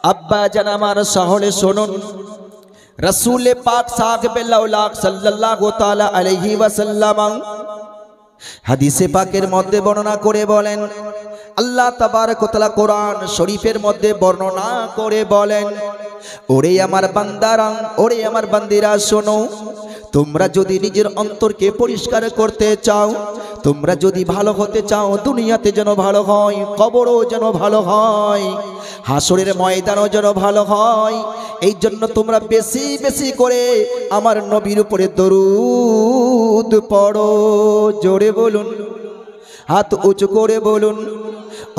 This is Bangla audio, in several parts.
আব্বা জান আমার শহরে শুনুন, রাসূল পাক সাহাবায়ে সাল্লাল্লাহু তাআলা আলাইহি ওয়াসাল্লাম হাদিসে পাকের মধ্যে বর্ণনা করে বলেন, আল্লাহ তাবারক ওয়া তাআলা কোরআন শরীফের মধ্যে বর্ণনা করে বলেন, ওরে আমার বান্দারা, ওরে আমার বান্দিরা শোনো, তোমরা যদি নিজের অন্তরকে পরিষ্কার করতে চাও, তোমরা যদি ভালো হতে চাও, দুনিয়াতে যেন ভালো হয়, কবরও যেন ভালো হয়, হাসরের ময়দানও যেন ভালো হয়, এই জন্য তোমরা বেশি বেশি করে আমার নবীর উপরে দরুদ পড়ো। জোরে বলুন, হাত উঁচু করে বলুন।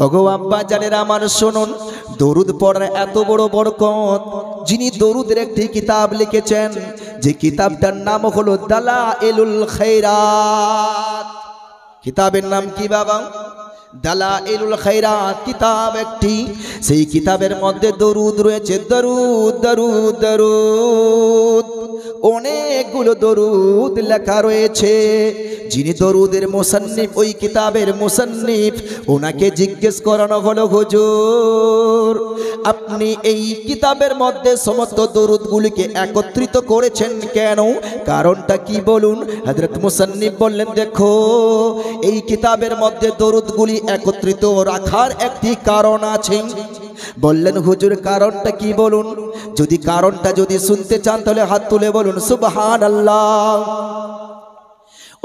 ওগো আব্বা জানেরা আমার শুনুন, দরুদ পড়ার এত বড় বরকত, যিনি দরুদের একটি কিতাব লিখেছেন, যে কিতাবটার নাম হলো দালাইলুল খায়রাত। কিতাবের নাম কি বাবা? দালাইলুল খায়রাত কিতাব একটি। সেই কিতাবের মধ্যে দরুদ রয়েছে, দরুদ দরুদ দরুদ, অনেকগুলো দরুদ লেখা রয়েছে। যিনি দরুদের মুসান্নিফ, ওই কিতাবের মুসান্নিফ, ওনাকে জিজ্ঞেস করানো হলো, হুজুর আপনি এই কিতাবের মধ্যে সমস্ত দরুদগুলিকে একত্রিত করেছেন কেন? কারণটা কি বলুন? হযরত মুসান্নিফ বললেন, দেখো এই কিতাবের মধ্যে দরুদগুলি একত্রিত রাখার একটি কারণ আছে। বললেন, হুজুর কারণটা কি বলুন? যদি কারণটা যদি শুনতে চান তাহলে হাত তুলে বলুন সুবহানাল্লাহ।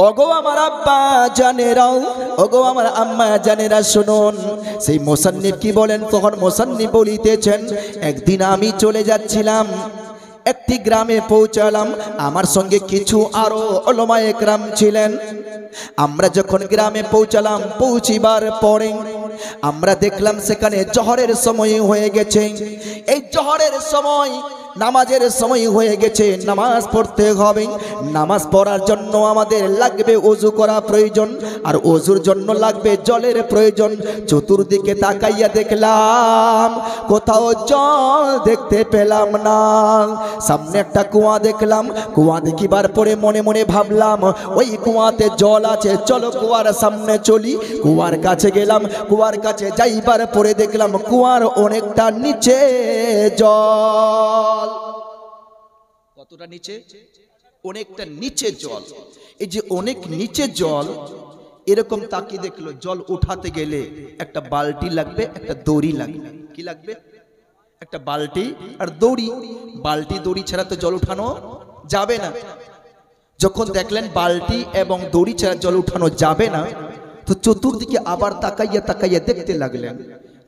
ওগো আমার আব্বা জানেরাও, ওগো আমার আম্মা জানেরা শুনুন, সেই মুসান্নিফ কি বলেন? তখন মুসান্নিফ বলিতেছেন, একদিন আমি চলে যাচ্ছিলাম, একটি গ্রামে পৌঁছালাম, আমার সঙ্গে কিছু আরো উলামায়ে কেরাম ছিলেন। আমরা যখন গ্রামে পৌঁছালাম, পৌঁছিবার পরে আমরা দেখলাম সেখানে জোহরের সময় হয়ে গেছে। এই জোহরের সময়, নামাজের সময় হয়ে গেছে, নামাজ পড়তে হবে। নামাজ পড়ার জন্য আমাদের লাগবে ওযু করা প্রয়োজন, আর ওযুর জন্য লাগবে জলের প্রয়োজন। চতুর্দিকে তাকাইয়া দেখলাম কোথাও জল দেখতে পেলাম না। সামনে একটা কুয়া দেখলাম, কুয়া দেখিবার পরে মনে মনে ভাবলাম ওই কুয়াতে জল আছে, চলো কুয়ার সামনে চলি। কুয়ার কাছে গেলাম, কুয়ার কাছে যাইবার পরে দেখলাম কুয়ার অনেকটা নিচে জল। কতটা নিচে? অনেকটা নিচে জল। এই যে অনেক নিচে জল, এরকম তাকিয়ে দেখলো জল উঠাতে গেলে একটা বালতি লাগবে, একটা দড়ি লাগবে। কি লাগবে? একটা বালতি আর দড়ি। বালতি দড়ি ছাড়া তো জল উঠানো যাবে না। যখন দেখলেন বালতি এবং দড়ি ছাড়া জল উঠানো যাবে না, তো চতুর্দিকে আবার তাকাইয়া তাকাইয়া দেখতে লাগলেন,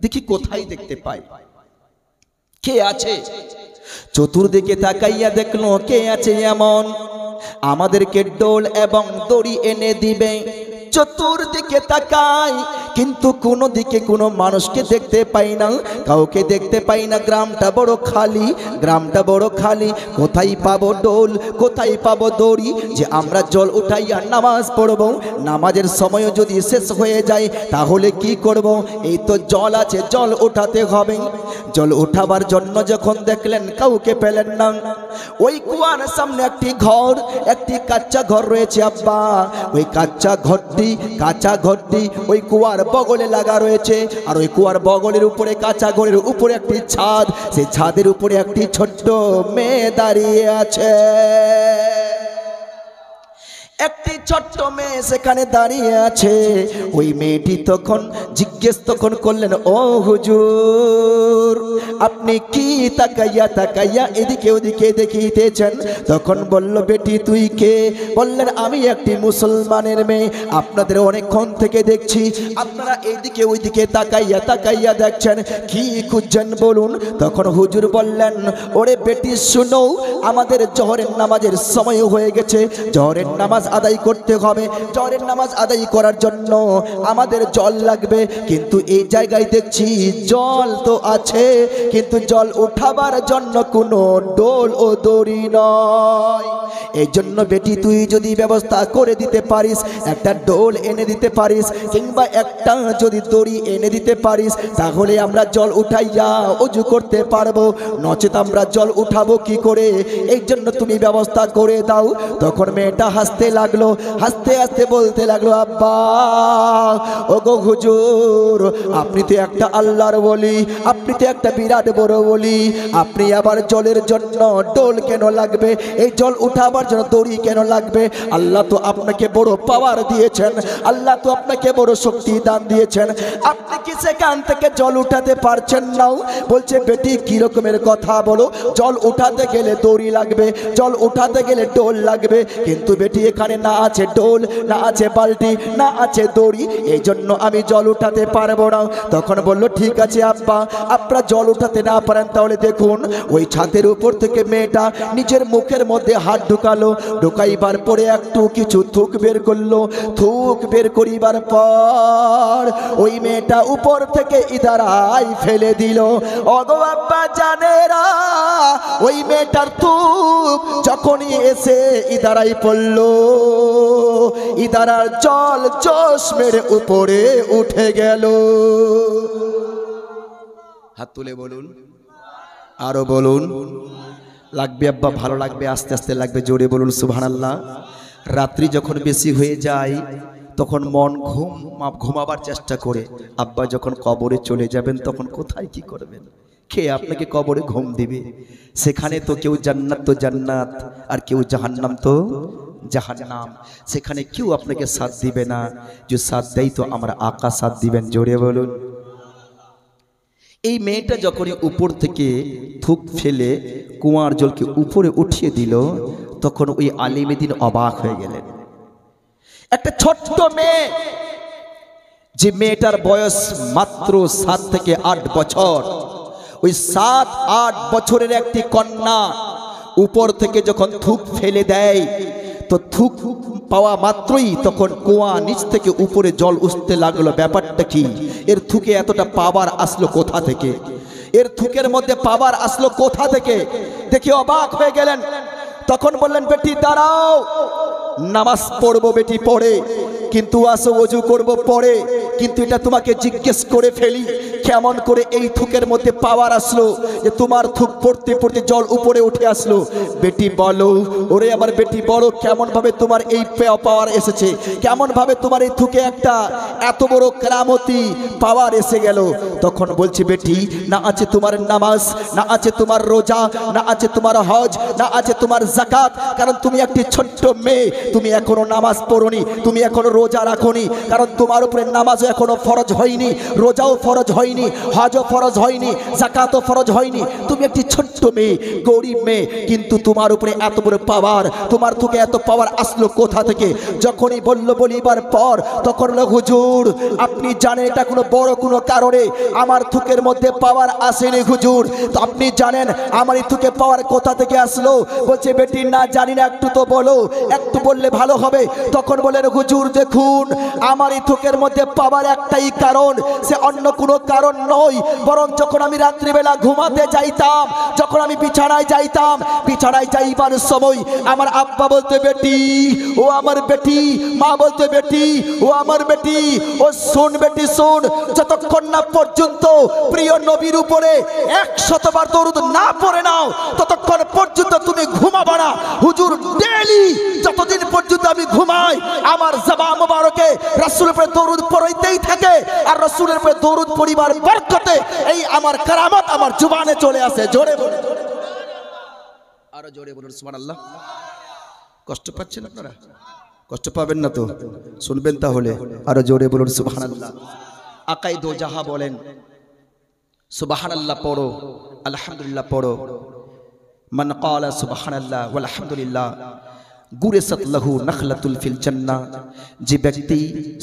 দেখি কোথায় দেখতে পাই কে আছে। চতুর্দিকে তাকাইয়া দেখলো কে আছে এমন আমাদেরকে ডোল এবং দড়ি এনে দিবে। চতুর্দিকে তাকাই, কিন্তু কোনো দিকে কোনো মানুষকে দেখতে পাই না, কাউকে দেখতে পাই না। গ্রামটা বড় খালি, গ্রামটা বড় খালি। কোথায় পাবো ডোল, কোথায় পাবো দড়ি যে আমরা জল উঠাইয়া নামাজ পড়ব? নামাজের সময় যদি শেষ হয়ে যায় তাহলে কি করব? এই তো জল আছে, জল উঠাতে হবে। জল উঠাবার জন্য যখন দেখলেন কাউকে পেলেন না, ওই কুয়ার সামনে একটি ঘর, একটি কাঁচা ঘর রয়েছে আব্বা। ওই কাঁচা ঘরটি ওই কুয়ার বগলে লাগা রয়েছে, আর ওই কুয়ার বগলের উপরে, কাঁচা ঘরের উপরে একটি ছাদ, সেই ছাদের উপরে একটি ছোট্ট মেয়ে দাঁড়িয়ে আছে। একটি ছোট্ট মেয়ে সেখানে দাঁড়িয়ে আছে। ওই মেয়েটি তখন জিজ্ঞেস করলেন, ও হুজুর আপনি কি তাকাইয়া তাকাইয়া এদিকে ওদিকে দেখিতেছেন? তখন বলল, বেটি তুই কে? বললেন, আমি একটি মুসলমানের মেয়ে, আপনাদের অনেকক্ষণ থেকে দেখছি, আপনারা এইদিকে ওইদিকে তাকাইয়া তাকাইয়া দেখছেন, কি খুঁজছেন বলুন? তখন হুজুর বললেন, ওরে বেটি শুনো, আমাদের জোহরের নামাজের সময় হয়ে গেছে, জোহরের নামাজ আদায় করতে হবে। জোহরের নামাজ আদায় করার জন্য আমাদের জল লাগবে, কিন্তু এই জায়গায় দেখছি জল তো আছে, কিন্তু জল উঠাবার জন্য কোনো ডোল ও দড়ি নয়। এই জন্য বেটি তুই যদি ব্যবস্থা করে দিতে পারিস, একটা ডোল এনে দিতে পারিস, কিংবা একটা যদি দড়ি এনে দিতে পারিস, তাহলে আমরা জল উঠাইয়া ওযু করতে পারবো, নচেত আমরা জল উঠাবো কি করে? এই জন্য তুমি ব্যবস্থা করে দাও। তখন মেয়েটা হাসতে লাগলো, হাসতে হাসতে বলতে লাগলো, আব্বা ওগো হুজুর, আপনি তো একটা আল্লাহর ওলি, আপনি তো একটা বিরাট বড় ওলি, আপনি আবার জলের জন্য ডোল কেন লাগবে? এই জল উঠাবার জন্য দড়ি কেন লাগবে? আল্লাহ তো আপনাকে বড় পাওয়ার দিয়েছেন, আল্লাহ তো আপনাকে বড় শক্তি দান দিয়েছেন, আপনি কি সেখান থেকে জল উঠাতে পারছেন না? বলছে বেটি কি রকমের কথা বলো, জল উঠাতে গেলে দড়ি লাগবে, জল উঠাতে গেলে ডোল লাগবে, কিন্তু বেটি এখানে না আছে ডোল, না আছে বালতি, না আছে দড়ি, এই জন্য আমি জল উঠাতে পারবো না। তখন বললো ঠিক আছে আব্বা, আপনারা জল উঠাতে না পারেন তাহলে দেখুন, ওই ছাদের উপর থেকে মেয়েটা নিজের মুখের মধ্যে হাত ঢুকালো, ঢুকাইবার পরে একটু কিছু থুক বের করলো, থুক বের করিবার পর ওই মেয়েটা উপর থেকে ইদারায় ফেলে দিল। ওগো আব্বা জানেরা, ওই মেয়েটার থুক যখনই এসে ইদারায় পড়লো, ইদারার জল জোশ মেরে উপরে উঠে গেল। হাত তুলে বলুন, আরো বলুন। লাগবে আব্বা, ভালো লাগবে, আস্তে আস্তে লাগবে, জোরে বলুন সুবহানাল্লাহ। রাত্রি যখন বেশি হয়ে যায় তখন মন ঘুমাবার চেষ্টা করে। আব্বা যখন কবরে চলে যাবেন তখন কোথায় কি করবেন? কে আপনাকে কবরে ঘুম দিবে? সেখানে তো কেউ জান্নাত তো জান্নাত, আর কেউ জাহান্নাম তো জাহান্নাম, সেখানে কেউ আপনাকে সাথ দিবে না। যে সাথ দেয় তো আমার আকা সাথ দিবেন, জোরে বলুন। এই মেয়েটা যখনই উপর থেকে থুক ফেলে কুয়ার জলকে উপরে উঠিয়ে দিল, তখন ওই আলিমেদ্দিন অবাক হয়ে গেলেন। একটা ছোট্ট মেয়ে, যে মেয়েটার বয়স মাত্র 7 থেকে 8 বছর, ওই 7-8 বছরের একটি কন্যা উপর থেকে যখন থুক ফেলে দেয়, তো থুক পাওয়া মাত্রই তখন কুয়া নিচ থেকে উপরে জল উঠতে লাগলো। ব্যাপারটা কি? এর থুকে এতটা পাওয়ার আসলো কোথা থেকে? এর থুকের মধ্যে পাওয়ার আসলো কোথা থেকে? দেখে অবাক হয়ে গেলেন। তখন বললেন, বেটি দাঁড়াও, নামাজ পড়বো বেটি পড়ে, কিন্তু আসো ওযু করব পরে, কিন্তু এটা তোমাকে জিজ্ঞেস করে ফেলি, কেমন করে এই থুকের মধ্যে পাওয়ার আসলো যে তোমার থুক পড়তে পড়তে জল উপরে উঠে আসলো? বেটি বলো, ওরে আমার বেটি বলো, কেমন ভাবে তোমার এই পাওয়ার এসেছে? কেমন ভাবে তোমার এই থুকে একটা এত বড় কেরামতি পাওয়ার এসে গেল? তখন বলছি, বেটি না আছে তোমার নামাজ, না আছে তোমার রোজা, না আছে তোমার হজ, না আছে তোমার যাকাত, কারণ তুমি একটি ছোট্ট মেয়ে, তুমি এখনো নামাজ পড়োনি, তুমি এখনো রোজা রাখোনি, কারণ তোমার উপরে নামাজও এখনো ফরজ হয়নি, রোজাও ফরজ হয়নি, হজও ফরজ হয়নি, যাকাতও ফরজ হয়নি, তুমি একটি ছোট্ট মেয়ে, গরিব মেয়ে, কিন্তু তোমার উপরে এত বড় পাওয়ার, তোমার থেকে এত পাওয়ার আসলো কোথা থেকে? যখনই বলল বলিবার পর তখন হুজুর আপনি জানেন এটা কোনো বড় কোনো কারণে আমার থুকের মধ্যে পাওয়ার আসেনি হুজুর, তো আপনি জানেন আমার এই থুকে পাওয়ার কোথা থেকে আসলো? বলছে, বেটি না জানি না, একটু তো বলো, একটু বললে ভালো হবে। তখন বলেন, হুজুর দেখুন, আমার এই থুকের মধ্যে পাওয়ার একটাই কারণ, সে অন্য কোনো কারণ নয়, বরং যখন আমি রাত্রিবেলা ঘুমাতে যাইতাম, যখন আমি বিছানায় যাইতাম, বিছানায় যাইবার সময় আমার আব্বা বলতে, বেটি ও আমার বেটি, মা বলতে, বেটি ও আমার বেটি, ও শোন বেটি শোন, যতক্ষণ না পর্যন্ত প্রিয় নবীর উপরে 100 বার দরুদ না পড়ে নাও ততক্ষণ পর্যন্ত তুমি ঘুমাবা না। হুজুর ডেইলি যতদিন পর্যন্ত আমি ঘুমাই আমার জবান মোবারকে রাসূলের উপরে দরুদ পড়াইতেই থাকে, আর রাসূলের উপরে দরুদ পড়িবার বরকতে এই আমার কারামত আমার জবানে চলে আসে। জোরে বলুন, আরো জোরে বলুন সুবহানাল্লাহ। কষ্ট পাচ্ছেন আপনারা? কষ্ট পাবেন না তো, শুনবেন তাহলে, আরো জোরে বলুন সুবহানাল্লাহ। আকাই দো জাহা বলেন সুবহানাল্লাহ পড়ো, আলহামদুলিল্লাহ পড়ো। মান ক্বালা সুবহানাল্লাহ ওয়াল হামদুলিল্লাহ গুরেসাত লাহু নাখলাতুল ফিল জান্নাহ, যে ব্যক্তি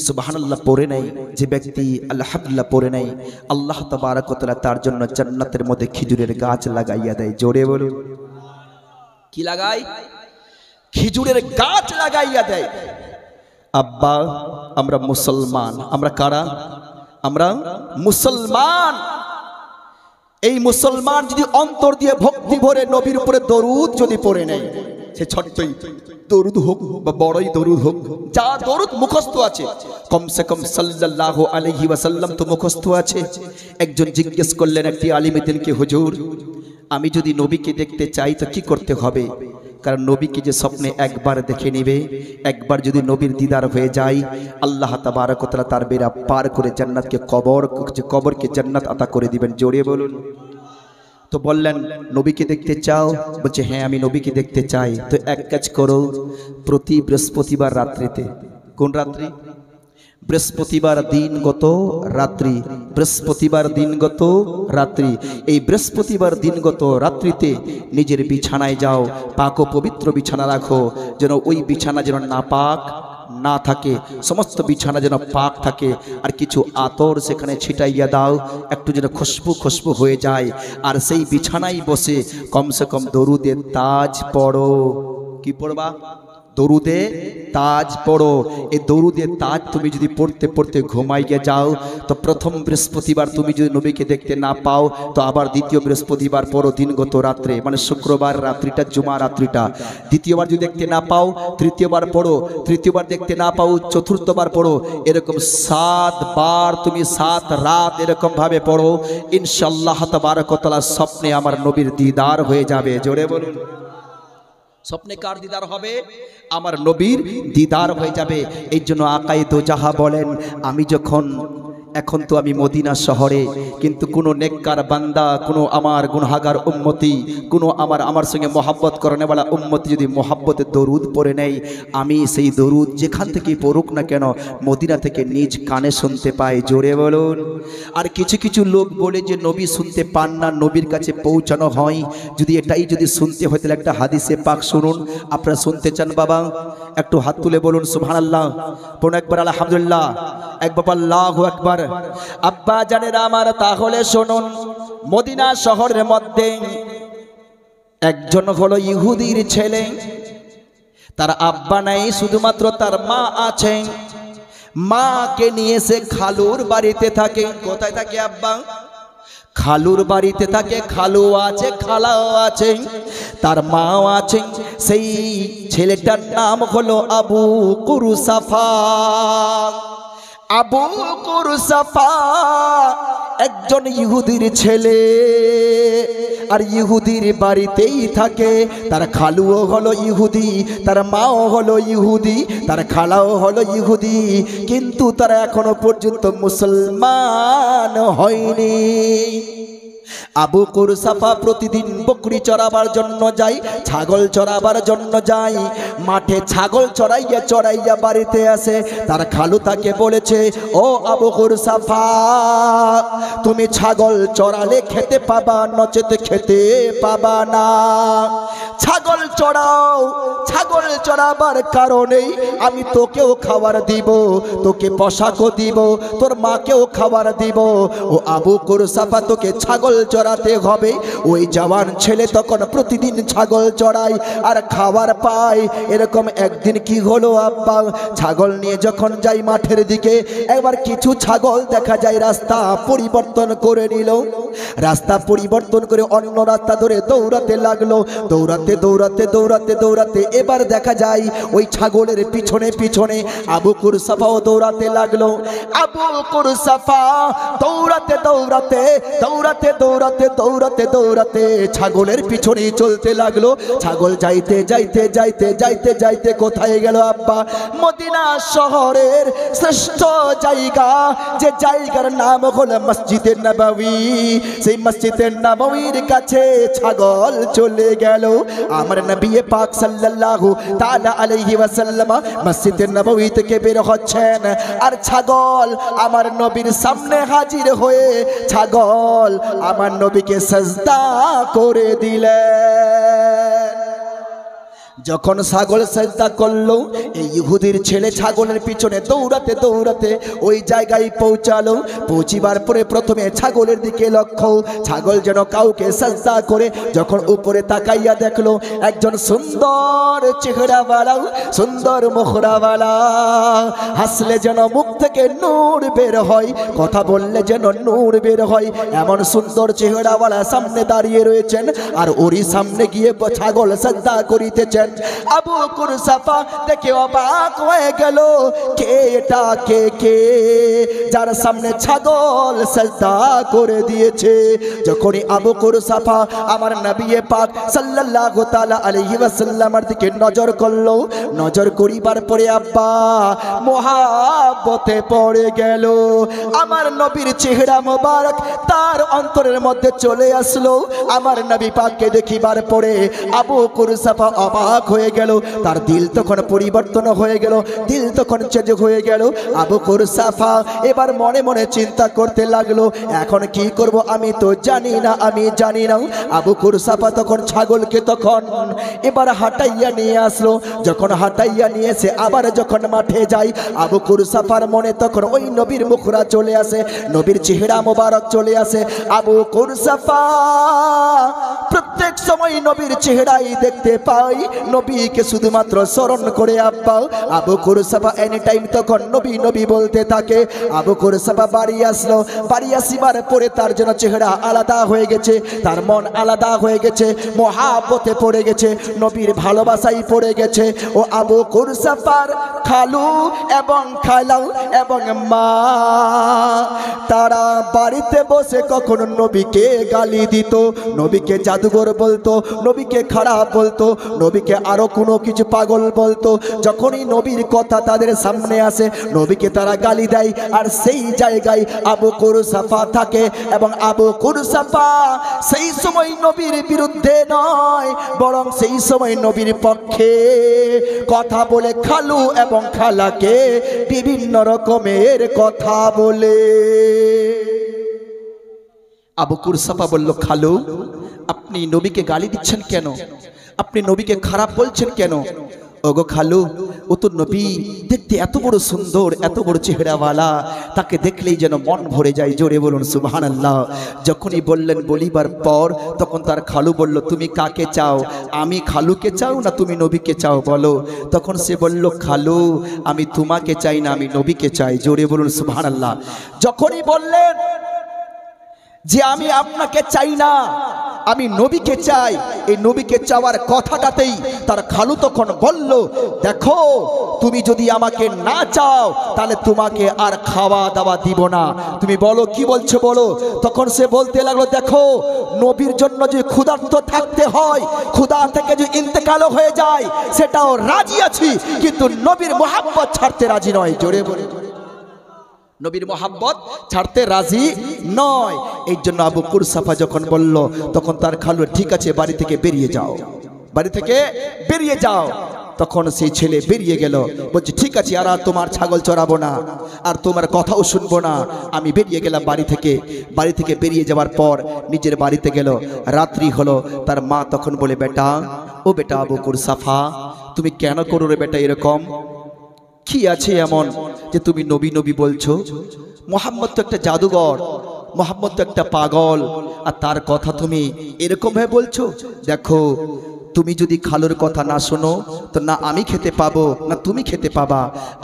সুবহানাল্লাহ পড়ে নাই, যে ব্যক্তি আলহামদুলিল্লাহ পড়ে নাই, আল্লাহ তাবারক ওয়া তাআলা তার জন্য জান্নাতের মধ্যে খেজুরের গাছ লাগাইয়া দেয়। জোরে বলুন, কি লাগাই? খেজুরের গাছ লাগাইয়া দেয়। আব্বা আমরা মুসলমান, আমরা কারা? আমরা মুসলমান। এই মুসলমান যদি অন্তর দিয়ে ভক্তি ভরে নবীর উপরে দরুদ যদি পড়ে নেয়, সে ছোট্টই দরুদ হোক বা বড়ই দরুদ হোক, যা দরুদ মুখস্থ আছে কমসে কম সাল্লাল্লাহু আলাইহি ওয়াসাল্লাম তো মুখস্থ আছে। একজন জিজ্ঞেস করলেন একটি আলিমেদিনকে, হুজুর আমি যদি নবীকে দেখতে চাই তো কি করতে হবে? কারণ নবীকে যে স্বপ্নে একবার দেখে নেবে, একবার যদি নবীর দিদার হয়ে যায়, আল্লাহ তাবারক ওয়া তাআলা তার বেড়া পার করে জান্নাতকে কবরকে জান্নাত আতা করে দিবেন। জোরে বলুন। তো বললেন নবীকে দেখতে চাও? বলছে হ্যাঁ আমি নবীকে দেখতে চাই। তো এক কাজ করো, প্রতি বৃহস্পতিবার রাত্রিতে, কোন রাত্রি? বৃহস্পতিবার দিনগত রাত্রি, বৃহস্পতিবার দিনগত রাত্রি, এই বৃহস্পতিবার দিনগত রাত্রিতে নিজের বিছানায় যাও, পাক ও পবিত্র বিছানা রাখো, যেন ওই বিছানা যেন নাপাক না থাকে, সমস্ত বিছানা যেন পাক থাকে। আর কিছু আতর সেখানে ছিটাইয়া দাও, একটু যেন খুশবু খুশবু হয়ে যায়। আর সেই বিছানায় বসে কমসে কম দরুদে তাজ পড়ো। কি পড়বা? দরুদে তাজ পড়ো। এই দরুদে তাজ তুমি যদি পড়তে পড়তে ঘুমাইয়া যাও, তো প্রথম বৃহস্পতিবার তুমি যদি নবীকে দেখতে না পাও, তো আবার দ্বিতীয় বৃহস্পতিবার পড়ো দিনগত রাত্রে, মানে শুক্রবার রাত্রিটা, জুমা রাত্রিটা। দ্বিতীয়বার যদি দেখতে না পাও, তৃতীয়বার পড়ো, তৃতীয়বার দেখতে না পাও, চতুর্থবার পড়ো। এরকম 7 বার তুমি 7 রাত এরকম ভাবে পড়ো। ইনশাআল্লাহ তাবারক ওয়া তাআলা স্বপ্নে আমার নবীর দিদার হয়ে যাবে। জোরে বলুন। স্বপ্নে কার দিদার হবে? আমার নবীর দিদার হয়ে যাবে। এই জন্য আকায়ে দোজাহা বলেন, আমি যখন এখন তো আমি মদিনা শহরে, কিন্তু কোনো নেককার বান্দা, কোনো আমার গুনাহগার উম্মতি, কোনো আমার সঙ্গে মহাব্বত করেনেওয়ালা উম্মতি যদি মহাব্বতে দরুদ পড়ে নেয়, আমি সেই দরুদ যেখান থেকে পড়ুক না কেন মদিনা থেকে নিজ কানে শুনতে পাই। জোরে বলুন। আর কিছু কিছু লোক বলে যে নবী শুনতে পান না, নবীর কাছে পৌঁছানো হয়। যদি এটাই যদি শুনতে হয় তাহলে একটা হাদিসে পাক শুনুন। আপনারা শুনতে চান বাবা? একটু হাত তুলে বলুন সুবহানাল্লাহ। পড়ুন একবার আলহামদুলিল্লাহ, একবার আল্লাহু আকবার। আব্বা জানেরা আমার, তাহলে শুনুন, মদিনা শহরের মধ্যে একজন হলো ইহুদির ছেলে, তার আব্বা নাই, শুধুমাত্র তার মা আছে। মাকে নিয়ে সে খালুর বাড়িতে থাকে। কোথায় থাকে আব্বা? খালুর বাড়িতে থাকে। খালু আছে, খালাও আছে, তার মাও আছে। সেই ছেলেটার নাম হলো আবু কুরসাফা। আবু কুরসাফা একজন ইহুদির ছেলে, আর ইহুদির বাড়িতেই থাকে। তার খালুও হলো ইহুদি, তার মাও হলো ইহুদি, তার খালাও হলো ইহুদি, কিন্তু তারা এখনো পর্যন্ত মুসলমান হয়নি। আবু কুরসাফা প্রতিদিন বকরি চড়াবার জন্য যায়, ছাগল চড়াবার জন্য যায়। মাঠে ছাগল চড়াইয়া চড়াইয়া বাড়িতে আসে। তার খালু তাকে বলেছে, ও আবু কুরসাফা, তুমি ছাগল চড়ালে খেতে পাবা, নচেতে খেতে পাবা না। ছাগল চড়াও, ছাগল চড়াবার কারণেই আমি তোকেও খাবার দিব, তোকে পোশাকও দিব, তোর মাকেও খাবার দিব। ও আবু কুরসাফা, তোকে ছাগল চড়াতে হবে। ওই জওয়ান ছেলে তখন প্রতিদিন ছাগল চড়ায় আর খাবার পায়। এরকম একদিন কি হলো আব্বা, ছাগল নিয়ে যখন যাই মাঠের দিকে, একবার কিছু ছাগল দেখা যায় রাস্তা পরিবর্তন করে নিল। রাস্তা পরিবর্তন করে অন্য রাস্তা ধরে দৌড়াতে লাগলো। দৌড়াতে দৌড়াতে দৌড়াতে দৌড়াতে এবার দেখা যায় ওই ছাগলের পিছনে পিছনে আবু কুরসাফাও দৌড়াতে লাগলো। আবু কুরসাফা দৌড়াতে দৌড়াতে দৌড়াতে দৌড়াতে দৌড়াতে দৌড়াতে ছাগলের পিছনেই চলতে লাগলো। ছাগল যাইতে যাইতে যাইতে যাইতে যাইতে কোথায় গেল আব্বা? মদিনা শহরের শ্রেষ্ঠ জায়গা, যে জায়গার নাম হলো মসজিদে নববী। সেই মসজিদে নববীর কাছে ছাগল চলে গেল। আমার নবী পাক সাল্লাল্লাহু তাআলা আলাইহি ওয়াসাল্লাম মসজিদে নববী থেকে বের হচ্ছেন, আর ছাগল আমার নবীর সামনে হাজির হয়ে ছাগল আমার নবীকে সাজদা করে দিলেন। যখন ছাগল সাজদা করলো, এই ইহুদির ছেলে ছাগলের পিছনে দৌড়াতে দৌড়াতে ওই জায়গায় পৌঁছালো। পৌঁছিবার পরে প্রথমে ছাগলের দিকে লক্ষ্য, ছাগল যেন কাউকে সাজদা করে। যখন উপরে তাকাইয়া দেখলো একজন সুন্দর চেহারাওয়ালা, সুন্দর মুখরাওয়ালা, হাসলে যেন মুখ থেকে নূর বের হয়, কথা বললে যেন নূর বের হয়, এমন সুন্দর চেহারাওয়ালা সামনে দাঁড়িয়ে রয়েছেন। আর ওরই সামনে গিয়ে ছাগল সাজদা করিতেছেন। আবু কুরসাফা দেখে অবাক হয়ে গেল, কে এটা, কে যার সামনে ছাগল সাজদা করে দিয়েছে। যখনই আবু কুরসাফা আমার নবী পাক সাল্লাল্লাহু তাআলা আলাইহি ওয়াসাল্লামের দিকে নজর করলো, নজর করিবার পরে আব্বা মহাব্বতে পড়ে গেল। আমার নবীর চেহারা মোবারক তার অন্তরের মধ্যে চলে আসলো। আমার নবী পাককে দেখিবার পরে আবু কুরসাফা অবাক হয়ে গেল, তার দিল তখন পরিবর্তন হয়ে গেল, দিল তখন চেঞ্জ হয়ে গেল। আবু কুরসাফা এবার মনে মনে চিন্তা করতে লাগলো, এখন কি করব আমি তো জানি না, আমি জানি না। আবু কুরসাফা তখন ছাগলকে তখন এবার হাঁটাইয়া নিয়ে আসলো। যখন হাঁটাইয়া নিয়ে এসে আবার যখন মাঠে যায়, আবু কুরসাফার মনে তখন ওই নবীর মুখরা চলে আসে, নবীর চেহারা মোবারক চলে আসে। আবু কুরসাফা প্রত্যেক সময় নবীর চেহারাই দেখতে পাই, নবীকে শুধুমাত্র স্মরণ করে আব্বা। আবু কুরসাফা এনি টাইম তখন নবী নবী বলতে থাকে। আবু কুরসাফা বাড়ি আসলো, বাড়ি আসিবার পরে তার জন্য চেহারা আলাদা হয়ে গেছে, তার মন আলাদা হয়ে গেছে, মহাব্বতে পড়ে গেছে, নবীর ভালোবাসাই পড়ে গেছে। ও আবু কুরসাফার খালু এবং খালাউ এবং মা তারা বাড়িতে বসে কখনো নবীকে গালি দিত, নবীকে জাদুঘর বলতো, নবীকে খারাপ বলতো, নবীকে আরো কোনো কিছু পাগল বলতো। যখনই নবীর কথা তাদের সামনে আসে, নবীকে তারা গালি দেয়। আর সেই জায়গায় আবু কুরসাফা থাকে, এবং আবু কুরসাফা সেই সময় নবীর বিরুদ্ধে নয়, বরং সেই সময় নবীর পক্ষে কথা বলে খালু এবং খালাকে বিভিন্ন রকমের কথা বলে। আবু কুরসাফা বলল, খালু আপনি নবীকে গালি দিচ্ছেন কেন, আপনি নবীকে খারাপ বলছেন কেন? ওগো খালু, ও তো নবী দেখতে এত বড় সুন্দর, এত বড় চেহারাওয়ালা, তাকে দেখলেই যেন মন ভরে যায়। জোরে বলুন সুবহানাল্লাহ। যখনই বললেন বলিবার পর তখন তার খালু বলল, তুমি কাকে চাও, আমি খালুকে চাও না তুমি নবীকে চাও বলো? তখন সে বলল, খালু আমি তোমাকে চাই না, আমি নবীকে চাই। জোরে বলুন সুবহানাল্লাহ। যখনই বললেন যে আমি আপনাকে চাই না, আমি নবীকে চাই, এই নবীকে চাওয়ার কথাটাতেই তার খালু তখন বলল, দেখো তুমি যদি আমাকে না চাও তাহলে তোমাকে আর খাওয়া দাওয়া দিব না। তুমি বলো কি বলছো বলো। তখন সে বলতে লাগলো, দেখো নবীর জন্য যে ক্ষুধার্ত থাকতে হয়, ক্ষুধা থেকে যে ইন্তেকালও হয়ে যায় সেটাও রাজি আছি, কিন্তু নবীর মোহাব্বত ছাড়তে রাজি নয়। জোরে বলে, নবীর মোহাব্বত ছাড়তে রাজি নয়। এই জন্য আবু কুরসাফা যখন বলল তখন তার খালু, ঠিক আছে বাড়ি থেকে বেরিয়ে যাও, বাড়ি থেকে বেরিয়ে যাও। তখন সেই ছেলে বেরিয়ে গেল, বলছে ঠিক আছে আর তোমার ছাগল চড়াবো না, আর তোমার কথাও শুনবো না, আমি বেরিয়ে গেলাম বাড়ি থেকে। বাড়ি থেকে বেরিয়ে যাওয়ার পর নিজের বাড়িতে গেল, রাত্রি হলো। তার মা তখন বলে, বেটা ও বেটা আবু কুরসাফা, তুমি কেন করো রে বেটা এরকম, কি আছে এমন যে তুমি নবী নবী বলছো? মোহাম্মদ তো একটা জাদুঘর, মোহাম্মদ তো একটা পাগল, আর তার কথা তুমি এরকম ভাবে বলছো? দেখো তুমি যদি খালুর কথা না শোনো তো না আমি খেতে পাবো না তুমি খেতে পাবা।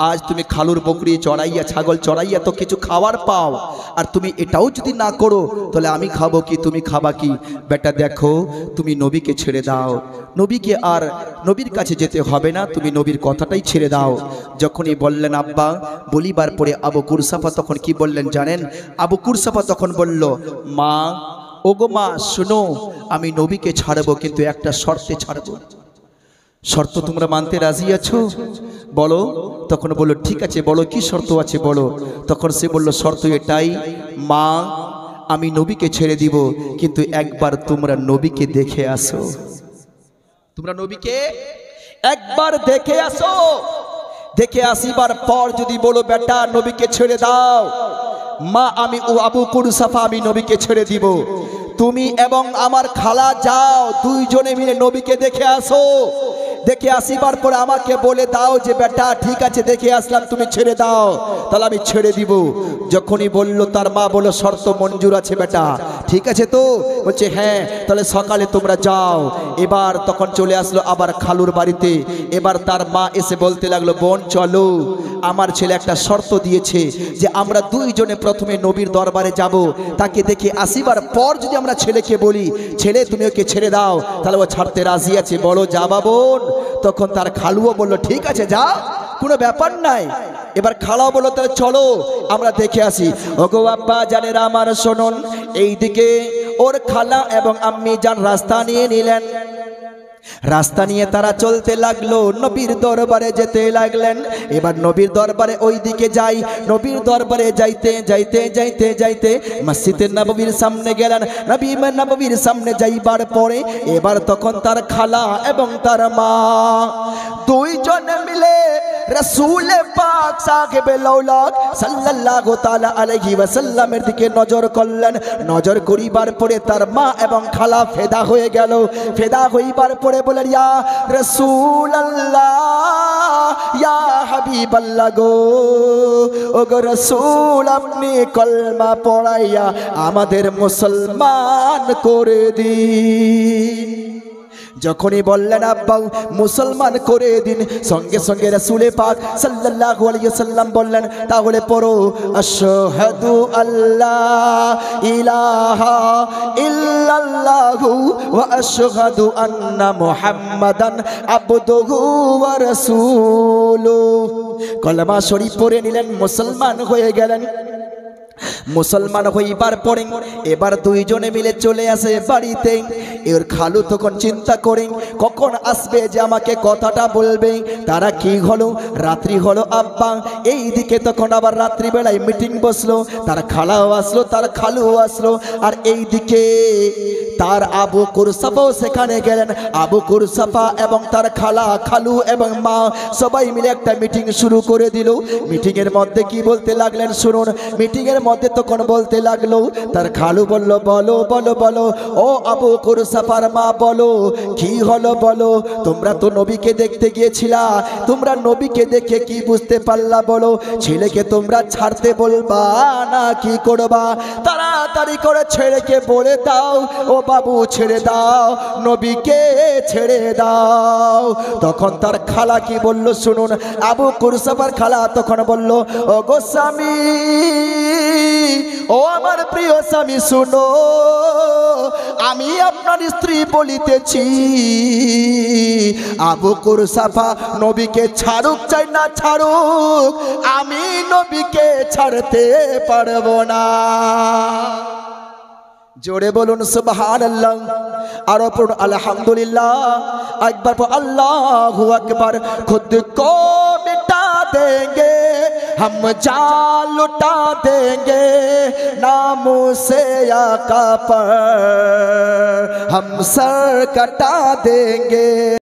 আজ তুমি খালুর বকরি চড়াইয়া, ছাগল চড়াইয়া তো কিছু খাওয়ার পাও, আর তুমি এটাও যদি না করো তাহলে আমি খাবো কি, তুমি খাবা কি? বেটা দেখো তুমি নবীকে ছেড়ে দাও, নবীকে আর নবীর কাছে যেতে হবে না, তুমি নবীর কথাটাই ছেড়ে দাও। যখনই বললেন আব্বা, বলিবার পরে আবু কুরসাফা তখন কি বললেন জানেন? আবু কুরসাফা তখন বলল, মা ওগো মা শুনো, আমি নবীকে ছাড়বো কিন্তু একটা শর্তে ছাড়বো। শর্ত তোমরা মানতে রাজি আছো বলো? তখন বলল ঠিক আছে বলো কি শর্ত আছে বলো। তখন সে বলল, শর্ত এটাই মা, আমি নবীকে ছেড়ে দিব কিন্তু একবার তোমরা নবীকে দেখে আসো, তোমরা নবীকে একবার দেখে আসো। দেখে আসিবার পর যদি বলো বেটা নবীকে ছেড়ে দাও, মা আমি ও আবু কুরসাফা আমি নবীকে ছেড়ে দিব, তুমি এবং আমার খালা যাও দুইজনে মিলে নবীকে দেখে আসো। দেখে আসিবার পরে আমাকে বলে দাও যে বেটা ঠিক আছে দেখে আসলাম, তুমি ছেড়ে দাও, তাহলে আমি ছেড়ে দিব। যখনই বলল তার মা বলল শর্ত মঞ্জুর আছে বেটা, ঠিক আছে তো? বলছে হ্যাঁ, তাহলে সকালে তোমরা যাও। এবার তখন চলে আসলো আবার খালুর বাড়িতে। এবার তার মা এসে বলতে লাগলো, বোন চলো, আমার ছেলে একটা শর্ত দিয়েছে যে আমরা দুইজনে প্রথমে নবীর দরবারে যাব, তাকে দেখে আসিবার পর যদি আমরা ছেলেকে বলি ছেলে তুমি ওকে ছেড়ে দাও, তাহলে ও ছাড়তে রাজি আছে, বলো যাবা বোন? তখন তার খালুও বলল ঠিক আছে যা, কোনো ব্যাপার নাই। এবার খালাও বলল তাহলে চলো আমরা দেখে আসি। ওগো আব্বা জানেরা আমার শুনুন, এইদিকে ওর খালা এবং আম্মি জান রাস্তা নিয়ে নিলেন। রাস্তা নিয়ে তারা চলতে লাগলো, নবীর দরবারে যেতে লাগলেন। এবার নবীর দরবারে ওই দিকে যাই, নবীর দরবারে যাইতে যাইতে যাইতে যাইতে মসজিদে নববীর সামনে গেলেন। নবী নববীর সামনে যাইবার পরে এবার তখন তার খালা এবং তার মা দুইজন মিলে রাসূল পাক সাহেবে লাউলাদ সাল্লাল্লাহু তাআলা আলাইহি ওয়াসাল্লামের দিকে নজর করলেন। নজর করিবার পরে তার মা এবং খালা ফেদা হয়ে গেল। ফেদা হইবার পরে বলেন ইয়া রাসূলুল্লাহ, ইয়া হাবিবাল্লাহ গো, ও গো রাসূল আপনি কলমা পড়াইয়া আমাদের মুসলমান করে দিন। যখনই বললেন আব্বা মুসলমান করে দিন, সঙ্গে সঙ্গে রাসূল পাক সাল্লাল্লাহু আলাইহি ওয়াসাল্লাম বললেন তাহলে পড়ো আশহাদু আল্লা ইলাহা ইল্লাল্লাহু ওয়া আশহাদু আন্না মুহাম্মাদান আবদুহু ওয়া রাসূলুহু। কলেমা শরীফ পড়ে নিলেন, মুসলমান হয়ে গেলেন। মুসলমান হইবার পরে এবার দুইজনে মিলে চলে আসে বাড়িতে। এর খালু তখন চিন্তা করেন কখন আসবে যে আমাকে কথাটা বলবে। তারা কি হলো, রাত্রি হলো আব্বা। এই দিকে তখন আবার রাত্রিবেলায় মিটিং বসলো, তার খালাও আসলো, তার খালুও আসলো। আর এই দিকে তার আবু কুরসাফাও সেখানে গেলেন। আবু কুরসাফা এবং তার খালা, খালু এবং মা সবাই মিলে একটা মিটিং শুরু করে দিল। মিটিং এর মধ্যে কি বলতে লাগলেন শুনুন। মিটিং এর মধ্যে তখন বলতে লাগলো, তার খালু বলল বলো বলো বলো, ও আবু কুরসাফার মা বলো কি হলো বলো, তোমরা তো নবীকে দেখতে গিয়েছিলা, তোমরা নবীকে দেখে কি বুঝতে পারলা বলো, ছেলেকে তোমরা ছাড়তে বলবা না কি করবা? তাড়াতাড়ি করে ছেলেকে বলে দাও ও বাবু ছেড়ে দাও, নবীকে ছেড়ে দাও। তখন তার খালা কি বলল শুনুন। আবু কুরসাফার খালা তখন বলল ও গো স্বামী, ও আমার প্রিয় স্বামী শুনো, আমি আপনার স্ত্রী বলিতেছি আবু কুরসাফা নবীকে ছাড়ুক চাই না ছাড়ুক, আমি নবীকে ছাড়তে পারবো না। জোরে বলুন সুবহানাল্লাহ, আর পড়ুন আলহামদুলিল্লাহ। একবার পড় আল্লাহু আকবার। खुद को मिटा देंगे हम जान लुटा देंगे, नामों से आका पर हम सर कटा देंगे।